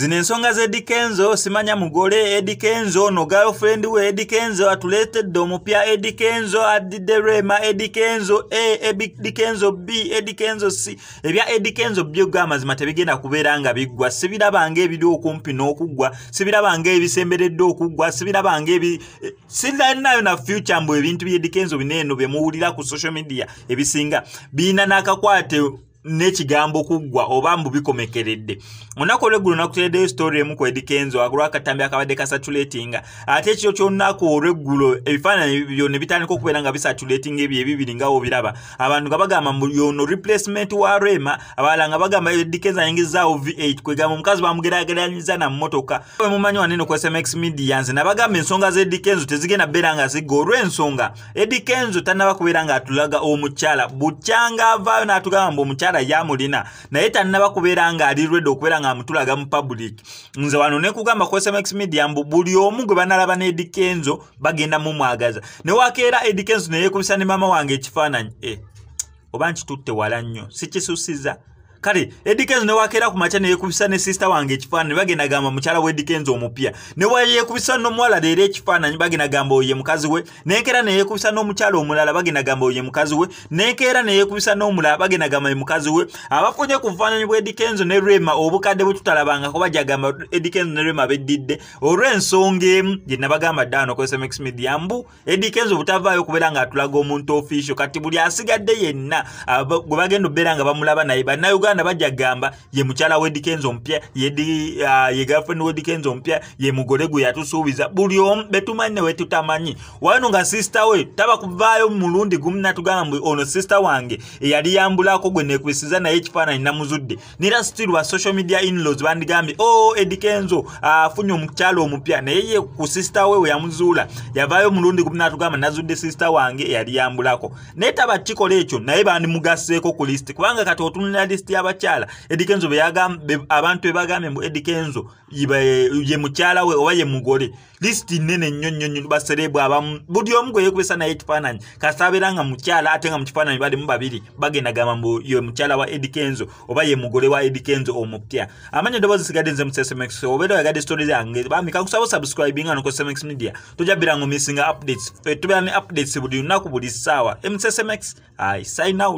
Zino ensonga ze Eddie Kenzo simanya mugole Eddie Kenzo no girlfriend we Eddie Kenzo atuletedde omupya Eddie Kenzo adidde Rema Eddie Kenzo A Eddie Kenzo B Eddie Kenzo C ebya Eddie Kenzo byo amazima tebigenda kubeera nga biggwa sibirabanga ebiri okumpi n'okuggwa sibirabanga ebisemberedde okuggwa sibirabanga sirinayo na future mbu ebintu bya Eddie Kenzo bineeno bye muwulira ku social media ebisinga biina n'akakwate n'ekigambo kuggwa oba mbu bikomekeredde onako olweggulo nakutereddeyo story emu ku Eddie Kenzo agulwa akatambi akabadde kasatulatinga ate ekyo kyonako olweggulo ebifaananyi byonna bitandika okubeera nga bisatulatinga ebyo ebibiri nga obiraba abantu nga bagamba mbu yono replacement wa Rema abalala nga bagamba Eddie Kenzo ayingizaawo V8 kwegamba omukazi bamugeraageranyiza na mmotoka mumanyi wanene ku SMX Media nze nabagamba ensonga za Eddie Kenzo tezigenda beera nga zigga olw'ensonga Eddie Kenzo tannaba kubeera nga atulaga omukyala bukyanga avaayo n'atugamba mbu omukyala yamulina naye tannaba kubeera nga ali ready okubeera nga amutulaga mu public nze wano ne kugamba ku SMX Media mbu buli omu gwe banalaba ne Eddie Kenzo bagenda mu mwagaza ne wakeera Eddie Kenzo ne yeekubisa ne mama wange ekifaananyi oba nkitutte wala nnyo sikisusiza kale Eddie Kenzo ne wakeera ku makya ne yeekubisa ne sister wange ekifaananyi bagenda gamba mukyala we Eddie Kenzo omupya ne yeekubisa n'omuwala leero ekifaananyi bagenda gamba oye mukazi we nekeera ne yeekubisa n'omukyala omulala bagenda gamba oye mukazi we nekeera ne yeekubisa n'omulala bagenda gamba ye mukazi we abafunye ku bufaananyi bwa Eddie Kenzo ne Rema obukadde bwe tutalabangako bajja gamba Eddie Kenzo ne Rema beddidde olw'ensonga emu gye nabagamba ddano ku SMX Media mbu Eddie Kenzo butavaayo okubeera nga atulaga omuntu official kati buli asigadde yenna gwe bagenda obbeera nga bamulaba naye bannayuganda bajja gamba ye mukyala we Eddie Kenzo mpya ye girlfriend we Eddie Kenzo mpya ye mugole gwe yatusuubiza buli omu betumanyi ne wetutamanyi wano nga sister we taba kuvaayo mulundi gumu natugamba mbu ono sister wange eyali yambulako gwe neekubisiza naye ekifaananyi namuzudde nera still wa social media in-laws bandigambye Eddie Kenzo afunye omukyala omupya naye ye ku sister we yamuzuula yavaayo mulundi gumu natugamba nazudde sister wange eyali yambulako naye taba kikola ekyo naye bandimugaseeko ku list kubanga kati otunulira list y'abakyala Eddie Kenzo abantu bebagambye mbu Eddie Kenzo ye mukyala we oba ye mugole list nene nnyo baserebu abamu buli omu gwe yeekubisa naye ekifaananyi kasaabeera nga mukyala ate nga mu kifaananyi balimu babiri bagenda gamba mbu ye mukyala wa Eddie Kenzo oba ye mugole wa Eddie Kenzo omupya amanyi eddoboozi sigadde nze mu SMX obeera oyagadde stories yange bambi kakusaba subscribing ano ku SMX Media tojja bbiranga omissinga updates tubeera ne updates buli lunaku buli ssaawa SMX sign out.